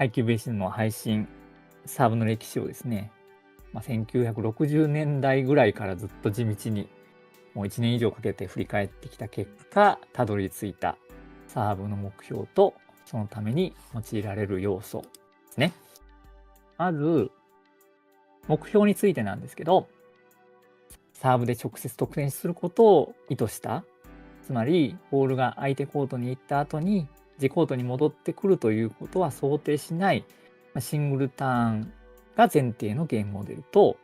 配球ベースの配信、サーブの歴史をですね、1960年代ぐらいからずっと地道に、もう1年以上かけて振り返ってきた結果、たどり着いたサーブの目標と、そのために用いられる要素ですね。まず、目標についてなんですけど、サーブで直接得点することを意図した、つまりボールが相手コートに行った後に自コートに戻ってくるということは想定しない、シングルターンが前提のゲームモデルと、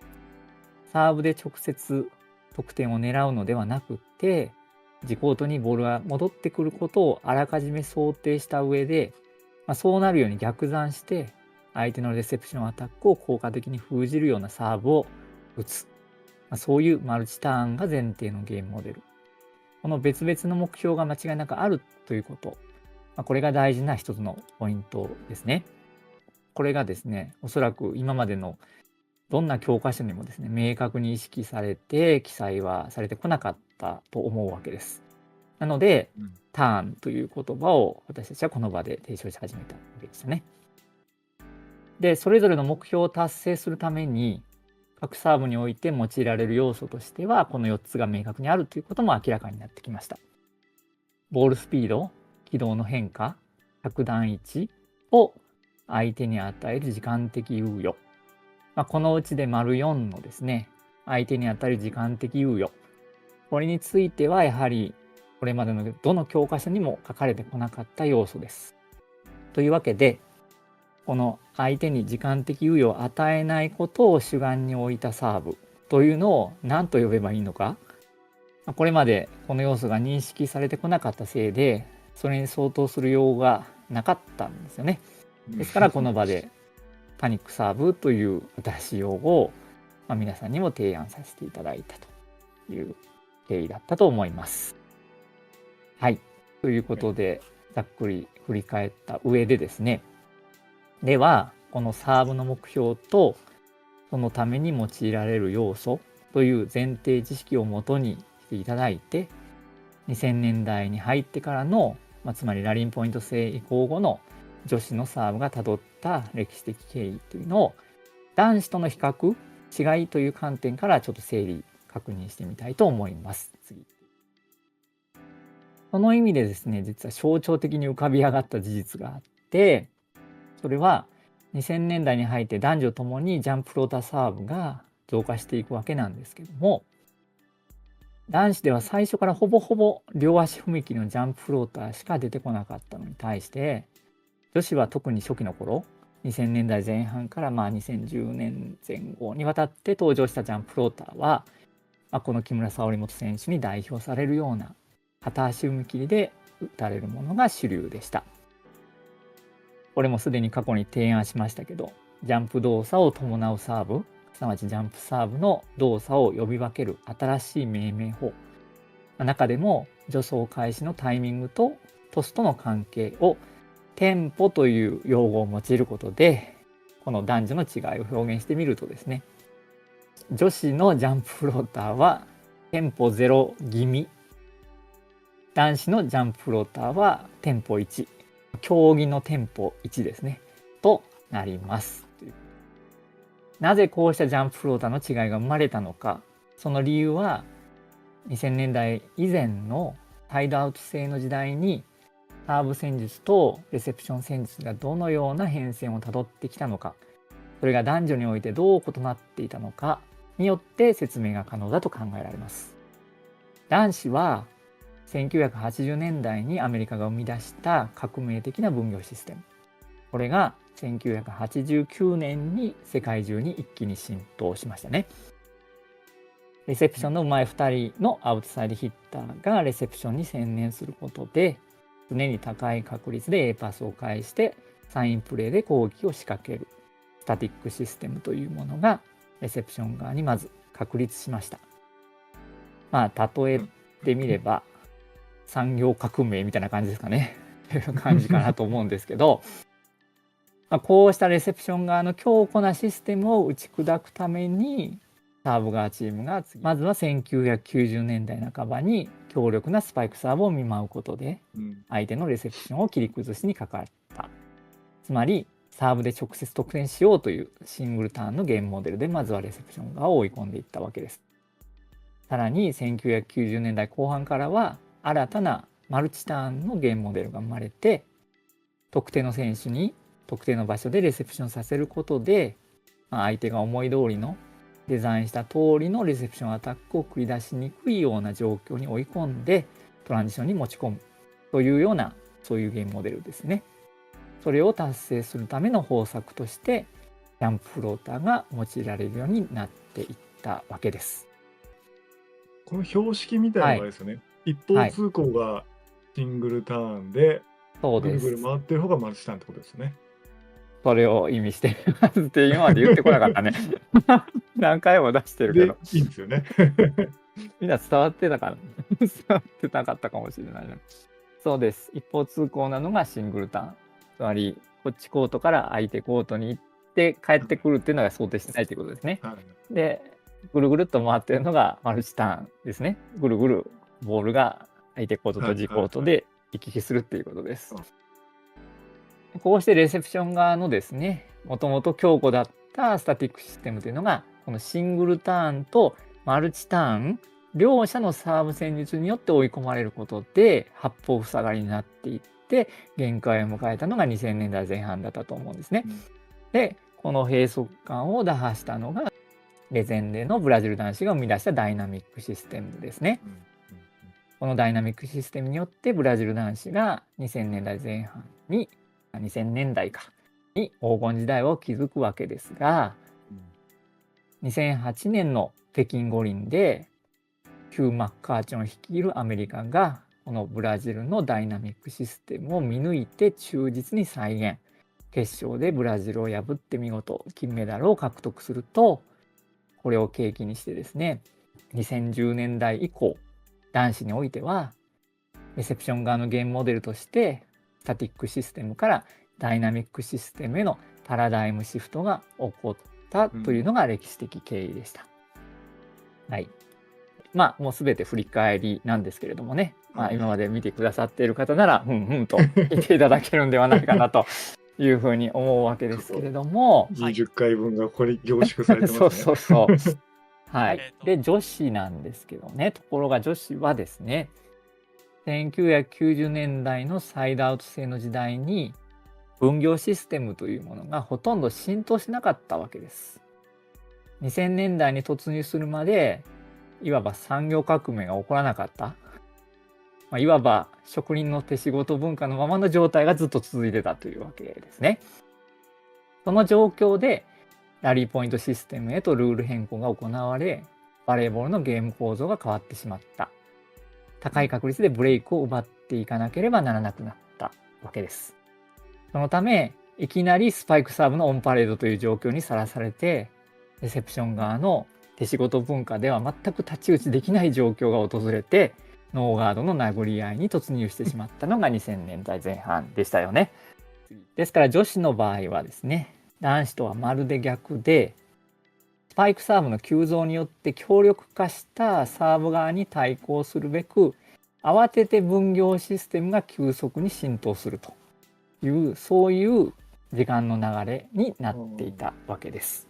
サーブで直接得点を狙うのではなくって、自コートにボールが戻ってくることをあらかじめ想定した上で、そうなるように逆算して相手のレセプションアタックを効果的に封じるようなサーブを打つ。そういうマルチターンが前提のゲームモデル。この別々の目標が間違いなくあるということ。これが大事な一つのポイントですね。これがですね、おそらく今までのどんな教科書にもですね、明確に意識されて記載はされてこなかったと思うわけです。なので、うん。ターンという言葉を私たちはこの場で提唱し始めたわけでしたね。で、それぞれの目標を達成するために、各サーブにおいて用いられる要素としては、この4つが明確にあるということも明らかになってきました。ボールスピード、軌道の変化、着弾位置を相手に与える時間的猶予。このうちで丸4のですね、相手に与える時間的猶予。これについてはやはり、これまでのどの教科書にも書かれてこなかった要素です。というわけで、この相手に時間的猶予を与えないことを主眼に置いたサーブというのを何と呼べばいいのか、これまでこの要素が認識されてこなかったせいで、それに相当する用語がなかったんですよね。ですからこの場でパニックサーブという新しい用語を、皆さんにも提案させていただいたという経緯だったと思います。はい。ということで、ざっくり振り返った上でですね、では、このサーブの目標と、そのために用いられる要素という前提知識をもとにしていただいて、2000年代に入ってからの、つまりラリンポイント制移行後の女子のサーブがたどった歴史的経緯というのを、男子との比較、違いという観点からちょっと整理確認してみたいと思います。次。その意味でですね、実は象徴的に浮かび上がった事実があって、それは2000年代に入って男女ともにジャンプフローターサーブが増加していくわけなんですけども、男子では最初からほぼほぼ両足踏み切りのジャンプフローターしか出てこなかったのに対して、女子は特に初期の頃、2000年代前半から2010年前後にわたって登場したジャンプフローターは、この木村沙織元選手に代表されるような片足踏み切りで打たれるものが主流でした。これもすでに過去に提案しましたけど、ジャンプ動作を伴うサーブ、すなわちジャンプサーブの動作を呼び分ける新しい命名法。中でも助走開始のタイミングとトスとの関係をテンポという用語を用いることで、この男女の違いを表現してみるとですね、女子のジャンプフローターはテンポ0気味、男子のジャンプフローターはテンポ1、競技のテンポ1ですね、となります。なぜこうしたジャンプフローターの違いが生まれたのか、その理由は2000年代以前のサイドアウト制の時代にサーブ戦術とレセプション戦術がどのような変遷をたどってきたのか、それが男女においてどう異なっていたのかによって説明が可能だと考えられます。男子は1980年代にアメリカが生み出した革命的な分業システム。これが1989年に世界中に一気に浸透しましたね。レセプションの上手い2人のアウトサイドヒッターがレセプションに専念することで、常に高い確率で A パスを返してサインプレーで攻撃を仕掛けるスタティックシステムというものがレセプション側にまず確立しました。例えてみれば産業革命みたいな感じですかね。という感じかなと思うんですけど、こうしたレセプション側の強固なシステムを打ち砕くために、サーブ側チームがまずは1990年代半ばに強力なスパイクサーブを見舞うことで、相手のレセプションを切り崩しにかかった。つまりサーブで直接得点しようというシングルターンのゲームモデルでまずはレセプション側を追い込んでいったわけです。さらに1990年代後半からは新たなマルチターンのゲームモデルが生まれて、特定の選手に特定の場所でレセプションさせることで、相手が思い通りのデザインした通りのレセプションアタックを繰り出しにくいような状況に追い込んでトランジションに持ち込むというような、そういうゲームモデルですね。それを達成するための方策としてジャンプフローターが用いられるようになっていったわけです。この標識みたいなのがあれですよね。一方通行がシングルターンで、ぐるぐる回ってる方がマルチターンってことですよね。それを意味してますって今まで言ってこなかったね。何回も出してるけど。いいんですよね。みんな伝わってたかな伝わってなかったかもしれないな。そうです。一方通行なのがシングルターン。つまり、こっちコートから相手コートに行って帰ってくるっていうのが想定してないということですね。で、ぐるぐるっと回ってるのがマルチターンですね。ぐるぐるボールが相手コートと自コートで行き来するっていうことです。こうしてレセプション側のですね、もともと強固だったスタティックシステムというのが、このシングルターンとマルチターン、両者のサーブ戦術によって追い込まれることで、八方塞がりになっていって、限界を迎えたのが2000年代前半だったと思うんですね。で、この閉塞感を打破したのが、レゼンデのブラジル男子が生み出したダイナミックシステムですね。このダイナミックシステムによってブラジル男子が2000年代前半に2000年代かに黄金時代を築くわけですが、2008年の北京五輪でヒュー・マッカーチョン率いるアメリカがこのブラジルのダイナミックシステムを見抜いて忠実に再現、決勝でブラジルを破って見事金メダルを獲得すると、これを契機にしてですね、2010年代以降男子においてはレセプション側のゲームモデルとしてスタティックシステムからダイナミックシステムへのパラダイムシフトが起こったというのが歴史的経緯でした。はい。まあもう全て振り返りなんですけれどもね、今まで見てくださっている方ならと言っていただけるんではないかなというふうに思うわけですけれども、20回分がここに凝縮されてますね。そうはい。で女子なんですけどね、ところが女子はですね、1990年代のサイドアウト制の時代に分業システムというものがほとんど浸透しなかったわけです。2000年代に突入するまでいわば産業革命が起こらなかった、いわば職人の手仕事文化のままの状態がずっと続いてたというわけですね。その状況でラリーポイントシステムへとルール変更が行われ、バレーボールのゲーム構造が変わってしまった。高い確率でブレイクを奪っていかなければならなくなったわけです。そのため、いきなりスパイクサーブのオンパレードという状況にさらされて、レセプション側の手仕事文化では全く太刀打ちできない状況が訪れて、ノーガードの殴り合いに突入してしまったのが2000年代前半でしたよね。ですから女子の場合はですね、男子とはまるで逆で、スパイクサーブの急増によって強力化したサーブ側に対抗するべく、慌てて分業システムが急速に浸透するという、そういう時間の流れになっていたわけです。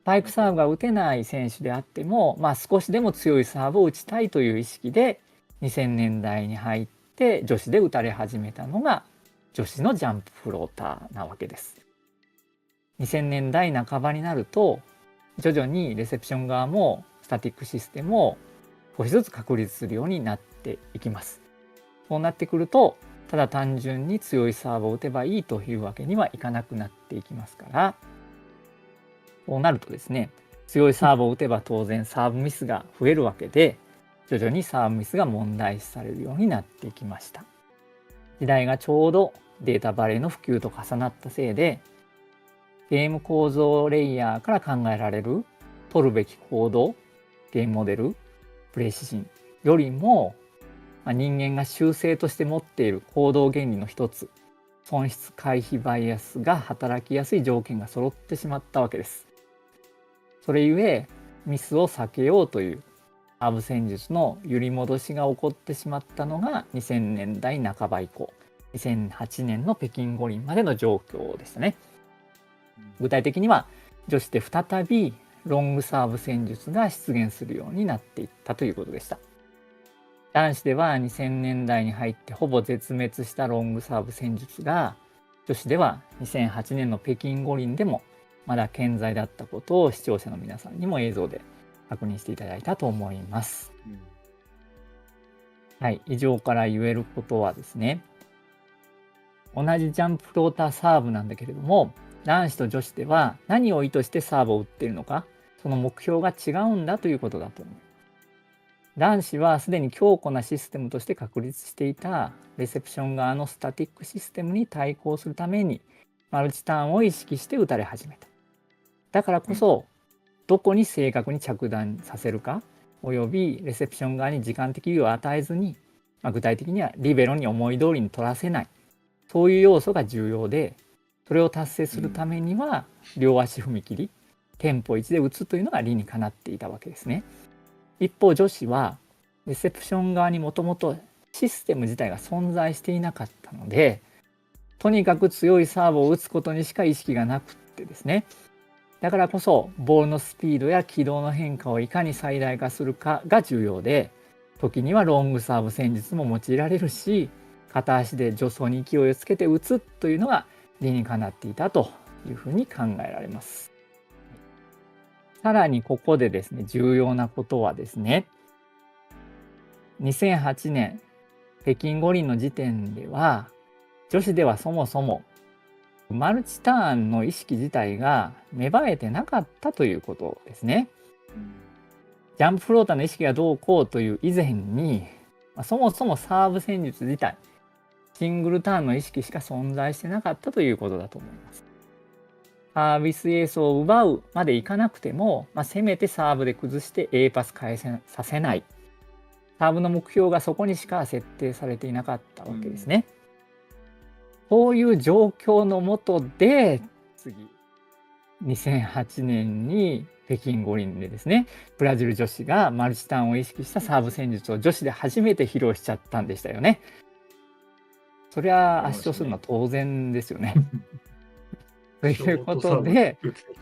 スパイクサーブが打てない選手であっても、少しでも強いサーブを打ちたいという意識で2000年代に入って女子で打たれ始めたのが女子のジャンプフローターなわけです。2000年代半ばになると徐々にレセプション側もスタティックシステムを少しずつ確立するようになっていきます。そうなってくると、ただ単純に強いサーブを打てばいいというわけにはいかなくなっていきますから、そうなるとですね、強いサーブを打てば当然サーブミスが増えるわけで、徐々にサーブミスが問題視されるようになっていきました。時代がちょうどデータバレーの普及と重なったせいで、ゲーム構造レイヤーから考えられる取るべき行動、ゲームモデル、プレイ指針よりも、人間が習性として持っている行動原理の一つ、損失回避バイアスが働きやすい条件が揃ってしまったわけです。それゆえ、ミスを避けようというサーブ戦術の揺り戻しが起こってしまったのが2000年代半ば以降、2008年の北京五輪までの状況でしたね。具体的には女子で再びロングサーブ戦術が出現するようになっていったということでした。男子では2000年代に入ってほぼ絶滅したロングサーブ戦術が、女子では2008年の北京五輪でもまだ健在だったことを視聴者の皆さんにも映像で確認していただいたと思います。はい、以上から言えることはですね、同じジャンプフローターサーブなんだけれども、男子と女子では何を意図してサーブを打っているのか、その目標が違うんだということだと思う。男子はすでに強固なシステムとして確立していたレセプション側のスタティックシステムに対抗するためにマルチターンを意識して打たれ始めた。だからこそ、どこに正確に着弾させるか、およびレセプション側に時間的猶予を与えずに、具体的にはリベロに思い通りに取らせない、そういう要素が重要で、それを達成するためには両足踏み切り、テンポ1で打つというのが理にかなっていたわけですね。一方女子はレセプション側にもともとシステム自体が存在していなかったので、とにかく強いサーブを打つことにしか意識がなくってですね、だからこそボールのスピードや軌道の変化をいかに最大化するかが重要で、時にはロングサーブ戦術も用いられるし、片足で助走に勢いをつけて打つというのが理にかなっていたというふうに考えられます。さらにここでですね、重要なことはですね、2008年北京五輪の時点では、女子ではそもそもマルチターンの意識自体が芽生えてなかったということですね。ジャンプフローターの意識がどうこうという以前に、そもそもサーブ戦術自体、シングルターンの意識しか存在してなかったということだと思います。サービスエースを奪うまでいかなくても、せめてサーブで崩して A パス返させない。サーブの目標がそこにしか設定されていなかったわけですね。こういう状況の下で、次、2008年に北京五輪でですね、ブラジル女子がマルチターンを意識したサーブ戦術を女子で初めて披露しちゃったんでしたよね。そりゃ圧勝するのは当然ですよね。ということで、